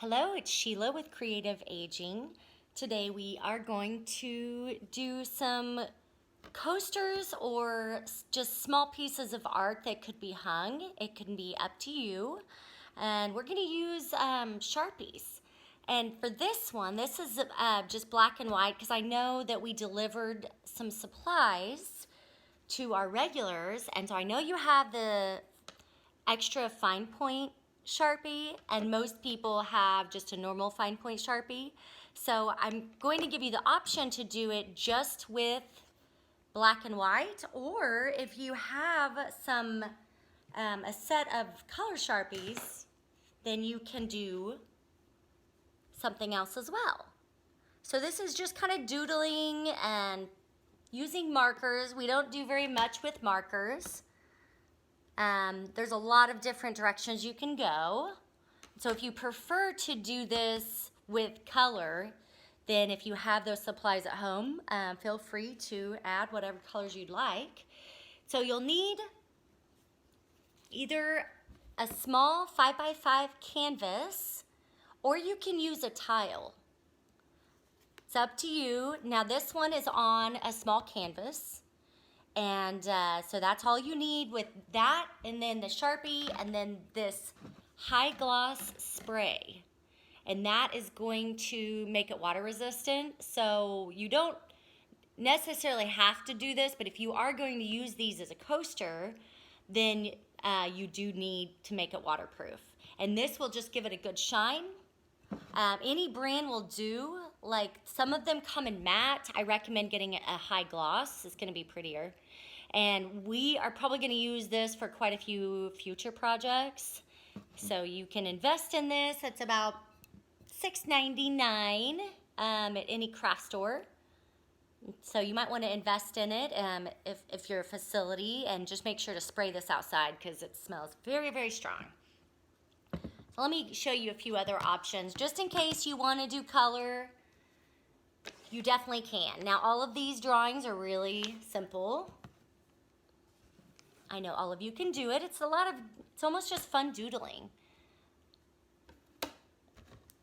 Hello, it's Sheila with Creative Aging. Today we are going to do some coasters or just small pieces of art that could be hung. It can be up to you. And we're going to use Sharpies. And for this one, this is just black and white because I know that we delivered some supplies to our regulars. And so I know you have the extra fine point Sharpie, and most people have just a normal fine point Sharpie. So I'm going to give you the option to do it just with black and white, or if you have some a set of color Sharpies, then you can do something else as well. So this is just kind of doodling and using markers. We don't do very much with markers. There's a lot of different directions you can go. So if you prefer to do this with color, then if you have those supplies at home, feel free to add whatever colors you'd like. So you'll need either a small 5x5 canvas, or you can use a tile. It's up to you. Now this one is on a small canvas. And so that's all you need with that, and then the Sharpie, and then this high gloss spray. And that is going to make it water resistant. So you don't necessarily have to do this, but if you are going to use these as a coaster, then you do need to make it waterproof. And this will just give it a good shine. Any brand will do. Like some of them come in matte. I recommend getting a high gloss. It's going to be prettier. And we are probably going to use this for quite a few future projects. So you can invest in this. It's about $6.99 at any craft store. So you might want to invest in it if you're a facility, and just make sure to spray this outside because it smells very, very strong. So let me show you a few other options. Just in case you want to do color, you definitely can. Now all of these drawings are really simple. I know all of you can do it. It's almost just fun doodling.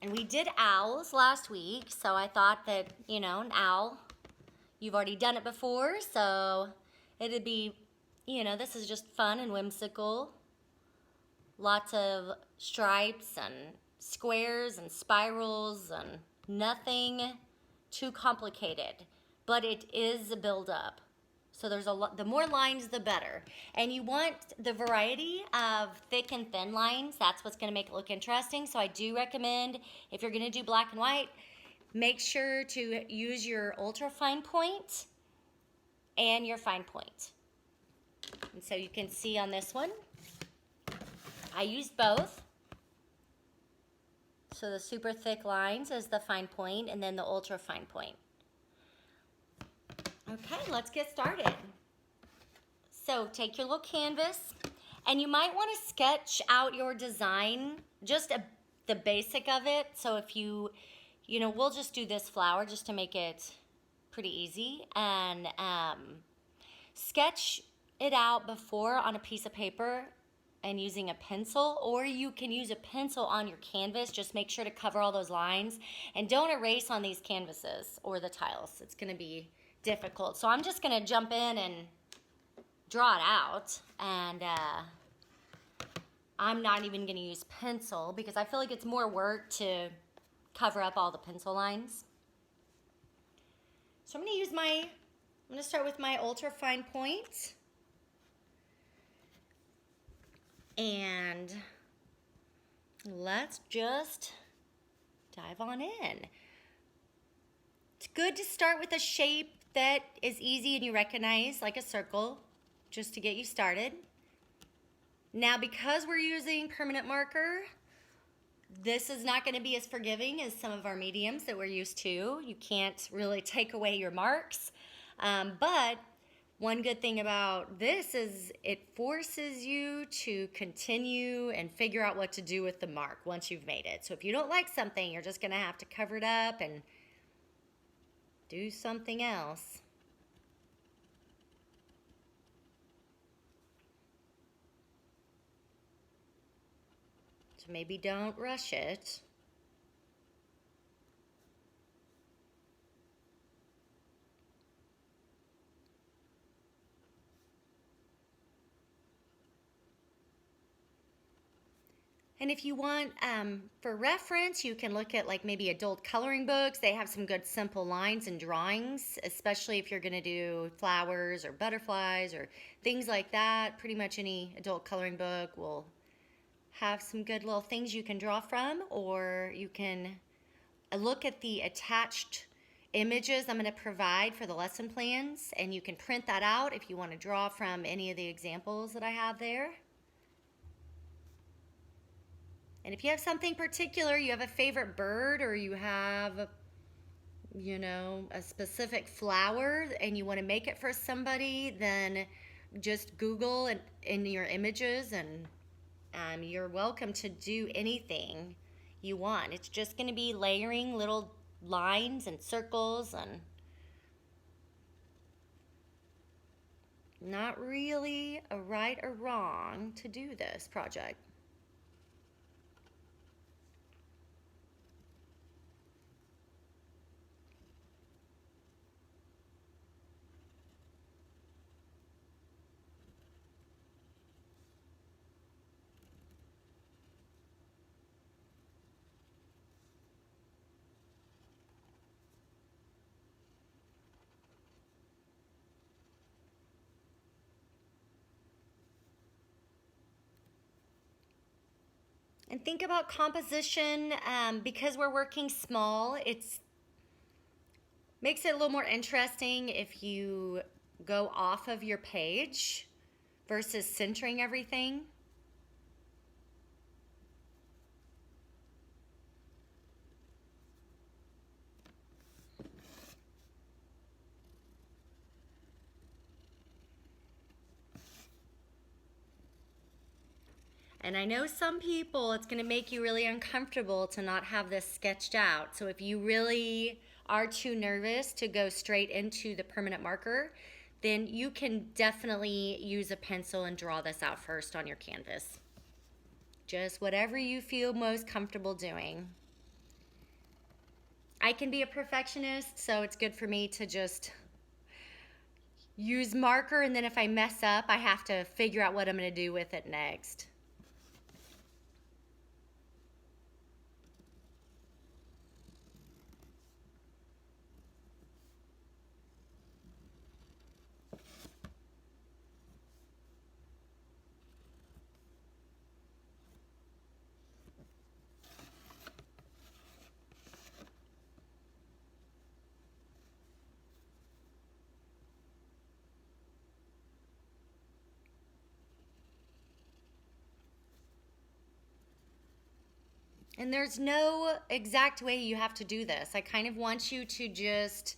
And we did owls last week, so I thought that, you know, an owl, you've already done it before, so it'd be, you know, this is just fun and whimsical. Lots of stripes and squares and spirals and nothing too complicated, but it is a build-up. So there's a lot, the more lines, the better. And you want the variety of thick and thin lines. That's what's gonna make it look interesting. So I do recommend, if you're gonna do black and white, make sure to use your ultra fine point and your fine point. And so you can see on this one, I used both. So the super thick lines is the fine point, and then the ultra fine point. Okay, let's get started. So take your little canvas, and you might want to sketch out your design, just the basic of it. So if you know, we'll just do this flower just to make it pretty easy, and sketch it out before on a piece of paper and using a pencil, or you can use a pencil on your canvas. Just make sure to cover all those lines, and don't erase on these canvases or the tiles. It's gonna be difficult. So I'm just gonna jump in and draw it out, and I'm not even gonna use pencil because I feel like it's more work to cover up all the pencil lines. So I'm gonna start with my ultra fine point. And let's just dive on in. It's good to start with a shape that is easy and you recognize, like a circle, just to get you started. Now, because we're using permanent marker, this is not going to be as forgiving as some of our mediums that we're used to. You can't really take away your marks, but one good thing about this is it forces you to continue and figure out what to do with the mark once you've made it. So if you don't like something, you're just gonna have to cover it up and do something else. So maybe don't rush it. And if you want, for reference, you can look at like maybe adult coloring books. They have some good simple lines and drawings, especially if you're going to do flowers or butterflies or things like that. Pretty much any adult coloring book will have some good little things you can draw from, or you can look at the attached images I'm going to provide for the lesson plans, and you can print that out if you want to draw from any of the examples that I have there. And if you have something particular, you have a favorite bird, or you have, you know, a specific flower and you want to make it for somebody, then just Google in your images, and you're welcome to do anything you want. It's just going to be layering little lines and circles, and not really a right or wrong to do this project. And think about composition. Because we're working small, it makes it a little more interesting if you go off of your page versus centering everything. And I know some people, it's going to make you really uncomfortable to not have this sketched out. So if you really are too nervous to go straight into the permanent marker, then you can definitely use a pencil and draw this out first on your canvas. Just whatever you feel most comfortable doing. I can be a perfectionist, so it's good for me to just use marker, and then if I mess up, I have to figure out what I'm going to do with it next. And there's no exact way you have to do this. I kind of want you to just,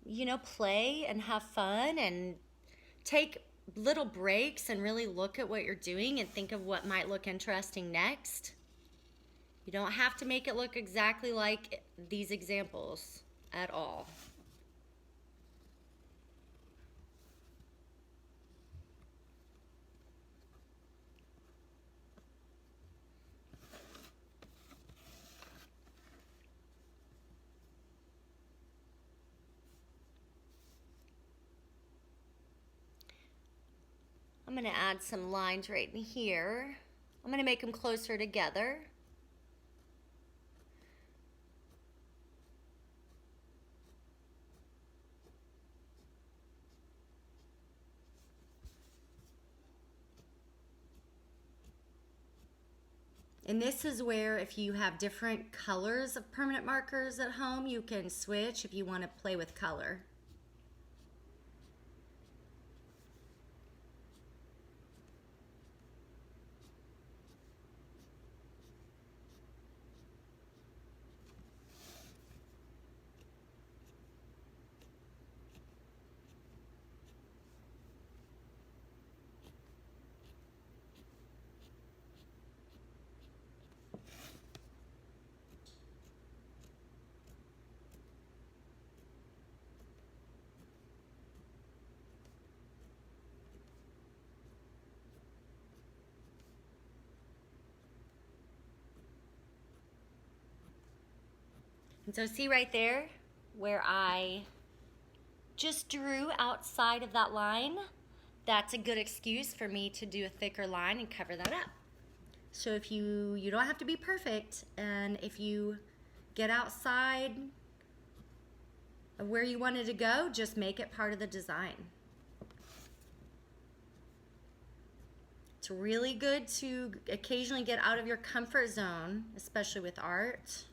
you know, play and have fun and take little breaks and really look at what you're doing and think of what might look interesting next. You don't have to make it look exactly like these examples at all. I'm going to add some lines right in here. I'm going to make them closer together. And this is where if you have different colors of permanent markers at home, you can switch if you want to play with color. And so see right there where I just drew outside of that line? That's a good excuse for me to do a thicker line and cover that up. So if you don't have to be perfect, and if you get outside of where you wanted to go, just make it part of the design. It's really good to occasionally get out of your comfort zone, especially with art.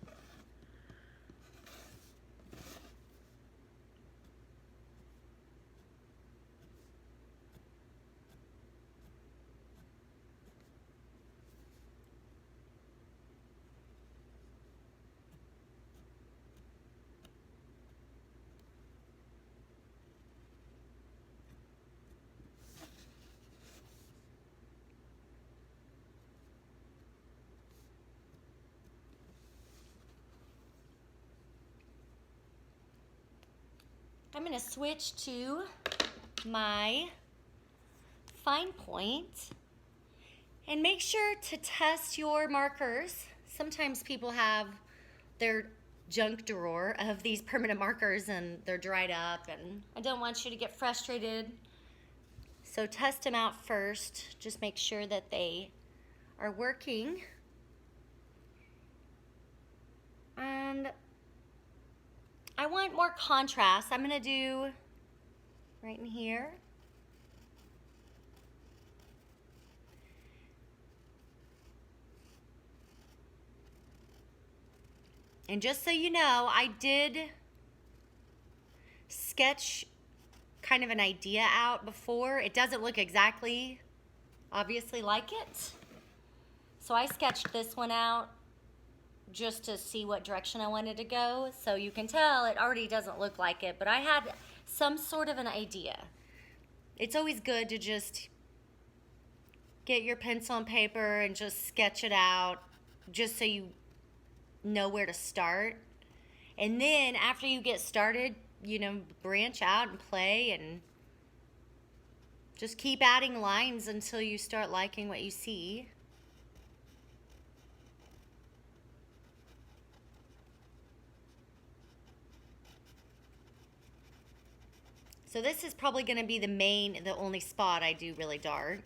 I'm going to switch to my fine point and make sure to test your markers. Sometimes people have their junk drawer of these permanent markers and they're dried up, and I don't want you to get frustrated. So test them out first. Just make sure that they are working. And I want more contrast. I'm going to do right in here. And just so you know, I did sketch kind of an idea out before. It doesn't look exactly, obviously, like it. So I sketched this one out just to see what direction I wanted to go. So you can tell it already doesn't look like it, but I had some sort of an idea. It's always good to just get your pencil and paper and just sketch it out, just so you know where to start. And then after you get started, you know, branch out and play and just keep adding lines until you start liking what you see. So this is probably going to be the only spot I do really dark.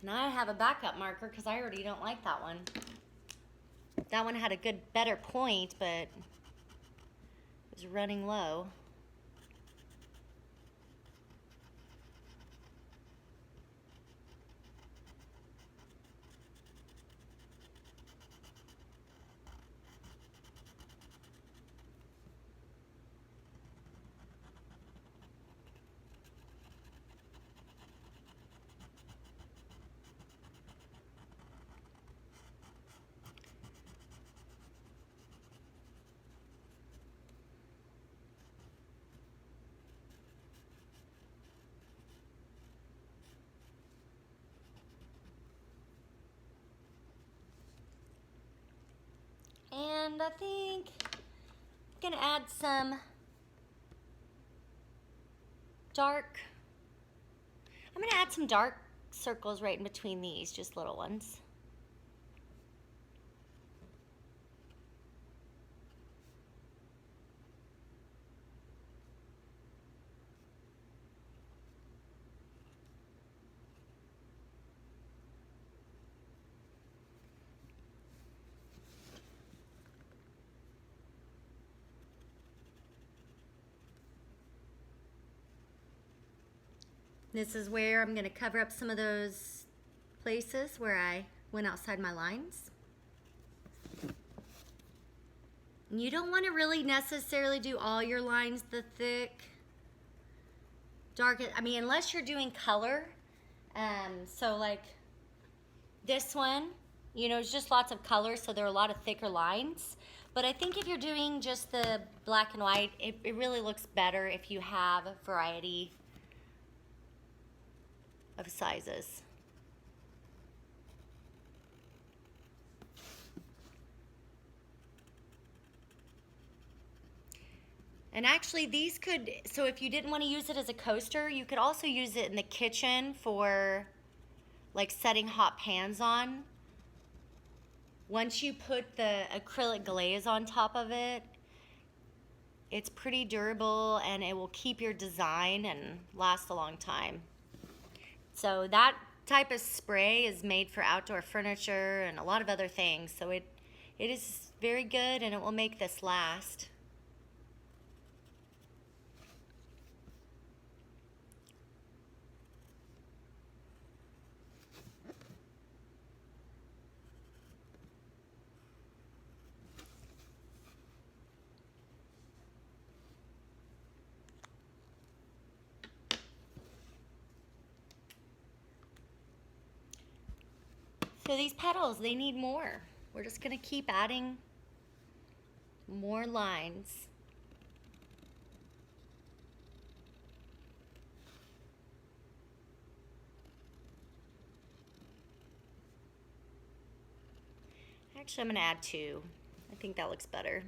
And I have a backup marker because I already don't like that one. That one had a better point, but it was running low. And I think I'm gonna add some dark, I'm gonna add some dark circles right in between these, just little ones. This is where I'm going to cover up some of those places where I went outside my lines. You don't want to really necessarily do all your lines the thick, dark, I mean, unless you're doing color. So like this one, you know, it's just lots of color, so there are a lot of thicker lines. But I think if you're doing just the black and white, it really looks better if you have a variety of sizes. And actually these could, so if you didn't want to use it as a coaster, you could also use it in the kitchen for like setting hot pans on. Once you put the acrylic glaze on top of it, it's pretty durable and it will keep your design and last a long time. So that type of spray is made for outdoor furniture and a lot of other things. So it is very good and it will make this last. So these petals, they need more. We're just gonna keep adding more lines. Actually, I'm gonna add 2. I think that looks better.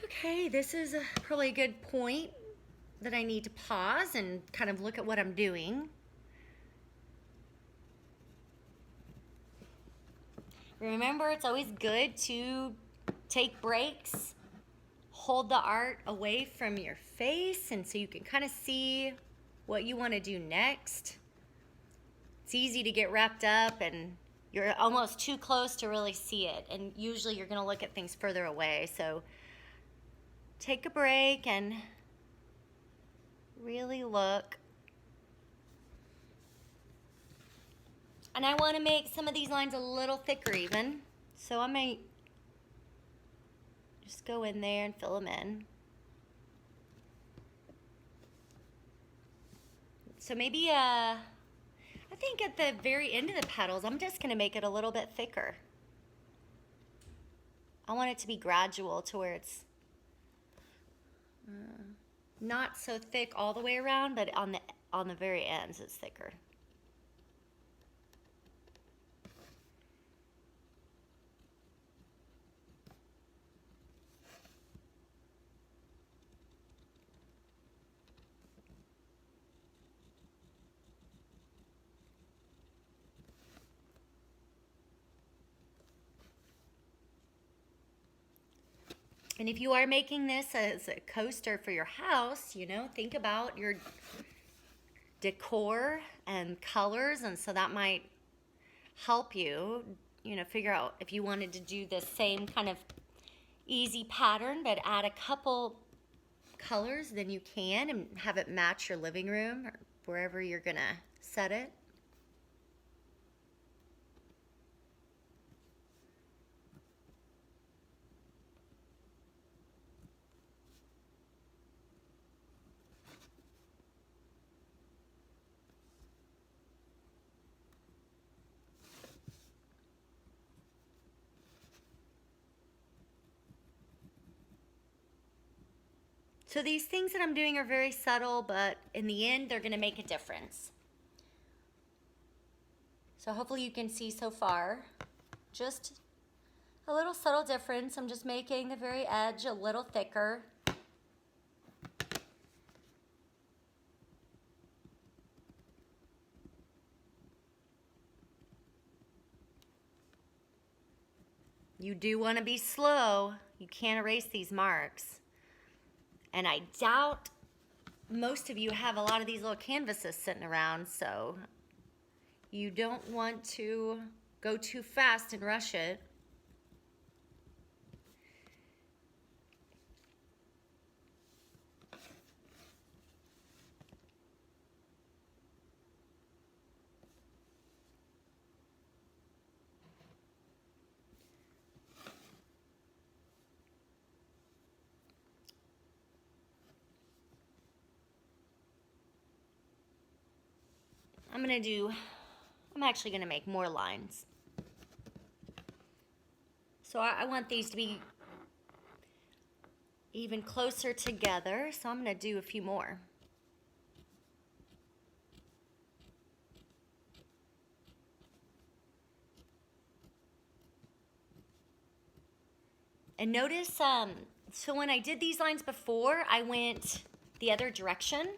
Okay, this is probably a good point that I need to pause and kind of look at what I'm doing. Remember, it's always good to take breaks, hold the art away from your face, and so you can kind of see what you want to do next. It's easy to get wrapped up and you're almost too close to really see it, and usually you're going to look at things further away. So take a break and really look. And I want to make some of these lines a little thicker even, so I might just go in there and fill them in. So maybe, I think at the very end of the petals, I'm just going to make it a little bit thicker. I want it to be gradual to where it's not so thick all the way around, but on the very ends it's thicker. And if you are making this as a coaster for your house, you know, think about your decor and colors, and so that might help you, you know, figure out if you wanted to do the same kind of easy pattern but add a couple colors, then you can, and have it match your living room or wherever you're gonna set it. So these things that I'm doing are very subtle, but in the end, they're gonna make a difference. So hopefully you can see so far, just a little subtle difference. I'm just making the very edge a little thicker. You do want to be slow. You can't erase these marks. And I doubt most of you have a lot of these little canvases sitting around, so you don't want to go too fast and rush it. I'm actually gonna make more lines. So I want these to be even closer together, so I'm gonna do a few more. And notice, so when I did these lines before, I went the other direction.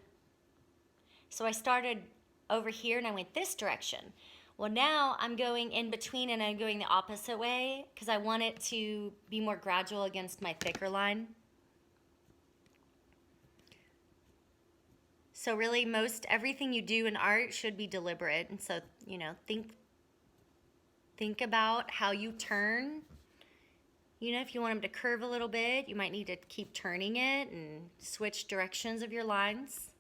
So I started over here and I went this direction. Well, now I'm going in between and I'm going the opposite way because I want it to be more gradual against my thicker line. So really everything you do in art should be deliberate. And so, you know, think about how you turn. You know, if you want them to curve a little bit, you might need to keep turning it and switch directions of your lines.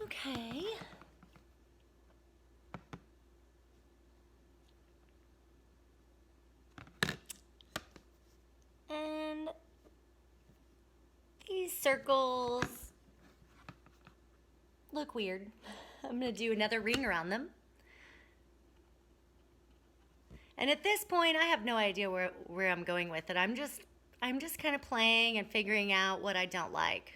Okay. And these circles look weird. I'm going to do another ring around them. And at this point, I have no idea where I'm going with it. I'm just kind of playing and figuring out what I don't like.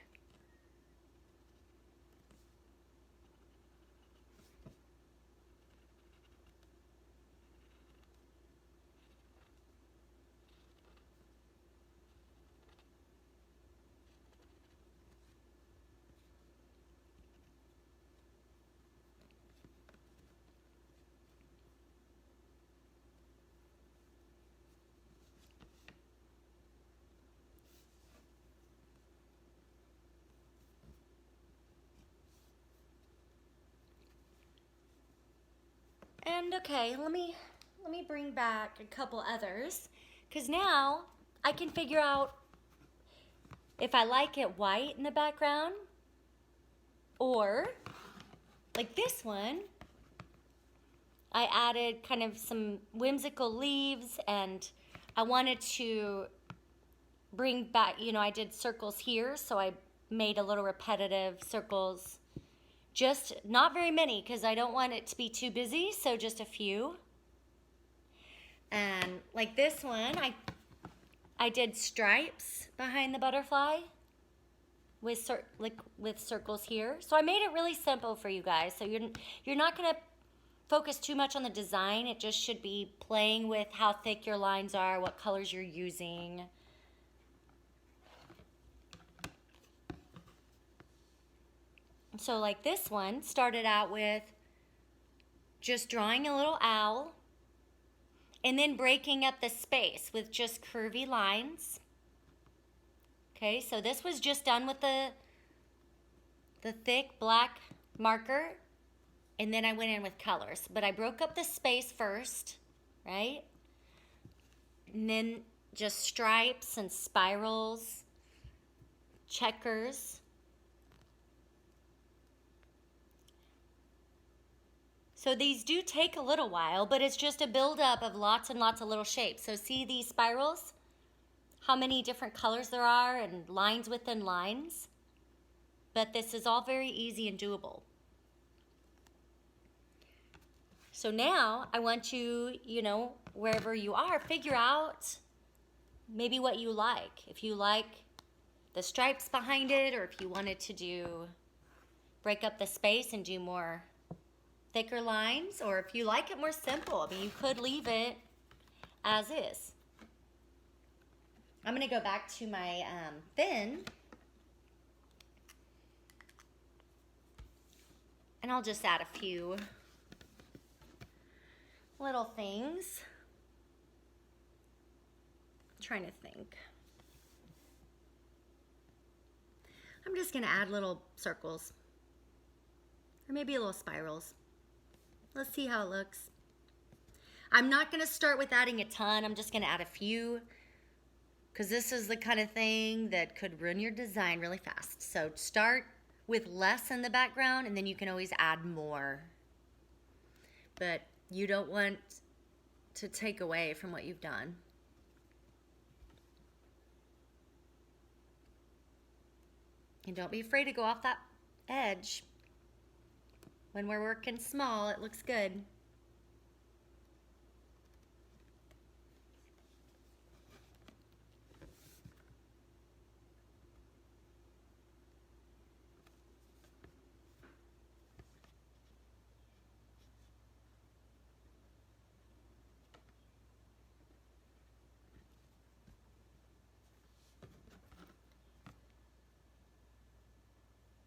And okay, let me bring back a couple others, because now I can figure out if I like it white in the background, or like this one, I added kind of some whimsical leaves, and I wanted to bring back, you know, I did circles here, so I made a little repetitive circles. Just not very many because I don't want it to be too busy, so just a few. And like this one, I did stripes behind the butterfly with circles here. So I made it really simple for you guys. So you're not gonna focus too much on the design. It just should be playing with how thick your lines are, what colors you're using. So like this one started out with just drawing a little owl and then breaking up the space with just curvy lines. Okay, so this was just done with the thick black marker, and then I went in with colors. But I broke up the space first, right? And then just stripes and spirals, checkers. So these do take a little while, but it's just a buildup of lots and lots of little shapes. So see these spirals? How many different colors there are and lines within lines? But this is all very easy and doable. So now I want you, wherever you are, figure out maybe what you like. If you like the stripes behind it, or if you wanted to break up the space and do more thicker lines, or if you like it more simple. I mean, you could leave it as is. I'm going to go back to my bin, and I'll just add a few little things. I'm trying to think. I'm just going to add little circles, or maybe little spirals. Let's see how it looks. I'm not going to start with adding a ton. I'm just going to add a few, because this is the kind of thing that could ruin your design really fast. So start with less in the background, and then you can always add more. But you don't want to take away from what you've done. And don't be afraid to go off that edge. When we're working small, it looks good.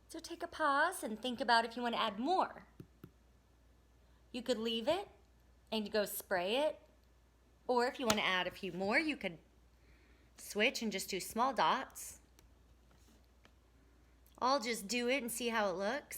So take a pause and think about if you want to add more. You could leave it and go spray it. Or if you want to add a few more, you could switch and just do small dots. I'll just do it and see how it looks.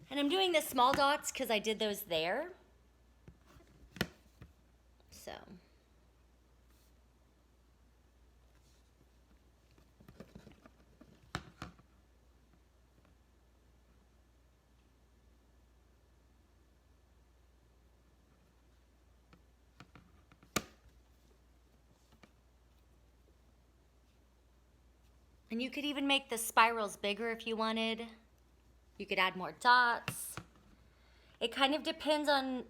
And I'm doing the small dots because I did those there. So. And you could even make the spirals bigger if you wanted. You could add more dots. It kind of depends on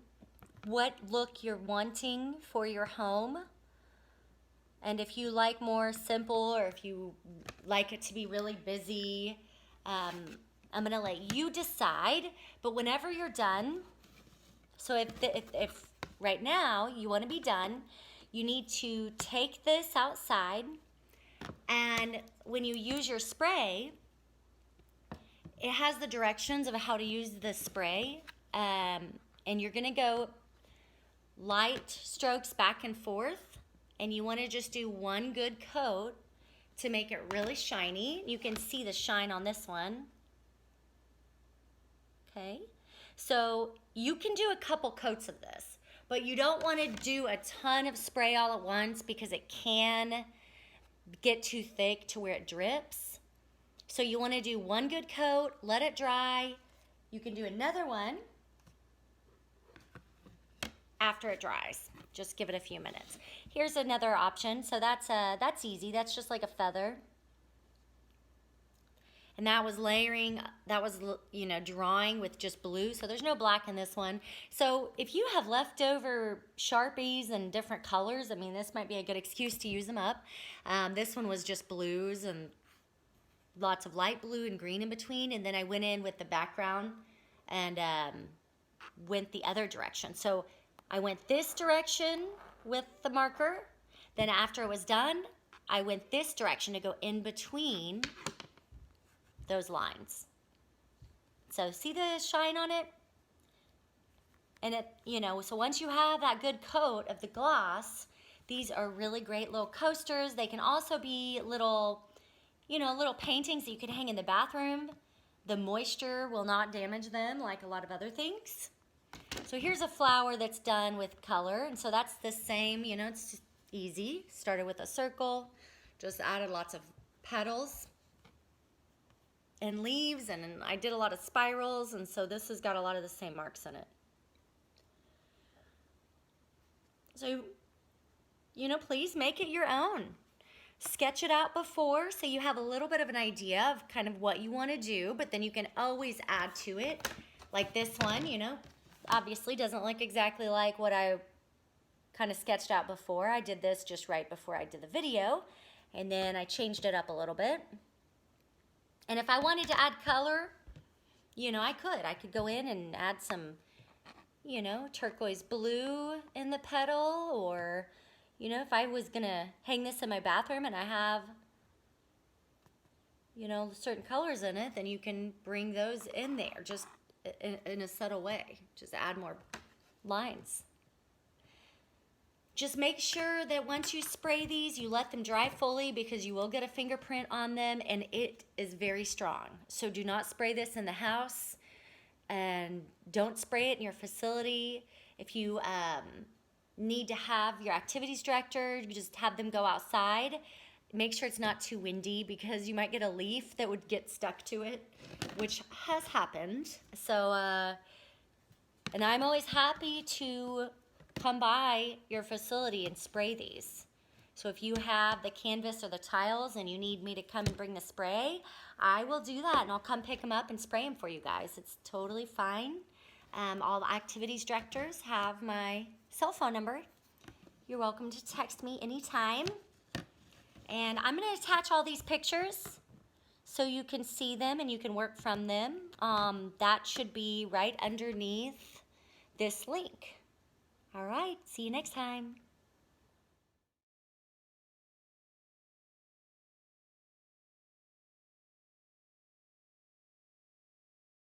what look you're wanting for your home. And if you like more simple, or if you like it to be really busy, I'm gonna let you decide. But whenever you're done, so if right now you wanna be done, you need to take this outside, and when you use your spray, it has the directions of how to use the spray, and you're gonna go light strokes back and forth, and you wanna just do one good coat to make it really shiny. You can see the shine on this one. Okay, so you can do a couple coats of this, but you don't wanna do a ton of spray all at once because it can get too thick to where it drips. So you want to do one good coat, let it dry. You can do another one after it dries. Just give it a few minutes. Here's another option. So that's easy. That's just like a feather. And that was layering, that was, drawing with just blue. So there's no black in this one. So if you have leftover Sharpies and different colors, I mean, this might be a good excuse to use them up. This one was just blues and lots of light blue and green in between. And then I went in with the background and went the other direction. So I went this direction with the marker. Then after it was done, I went this direction to go in between those lines. So see the shine on it? And it, so once you have that good coat of the gloss, These are really great little coasters. They can also be little, little paintings that you can hang in the bathroom. The moisture will not damage them like a lot of other things. So here's a flower that's done with color, and so that's the same, it's just easy. Started with a circle, just added lots of petals and leaves, and I did a lot of spirals, and so this has got a lot of the same marks in it. So, please make it your own. Sketch it out before so you have a little bit of an idea of kind of what you want to do, but then you can always add to it. Like this one, obviously doesn't look exactly like what I kind of sketched out before. I did this just right before I did the video, and then I changed it up a little bit. And if I wanted to add color, I could go in and add some, turquoise blue in the petal, or, if I was gonna hang this in my bathroom and I have, certain colors in it, then you can bring those in there just in a subtle way. Just add more lines. Just make sure that once you spray these, you let them dry fully, because you will get a fingerprint on them, and it is very strong. So do not spray this in the house, and don't spray it in your facility. If you need to have your activities director, you just have them go outside. Make sure it's not too windy, because you might get a leaf that would get stuck to it, which has happened. So, and I'm always happy to come by your facility and spray these. So if you have the canvas or the tiles and you need me to come and bring the spray, I will do that, and I'll come pick them up and spray them for you guys. It's totally fine. All the activities directors have my cell phone number. You're welcome to text me anytime. And I'm going to attach all these pictures so you can see them and you can work from them. That should be right underneath this link. All right, see you next time.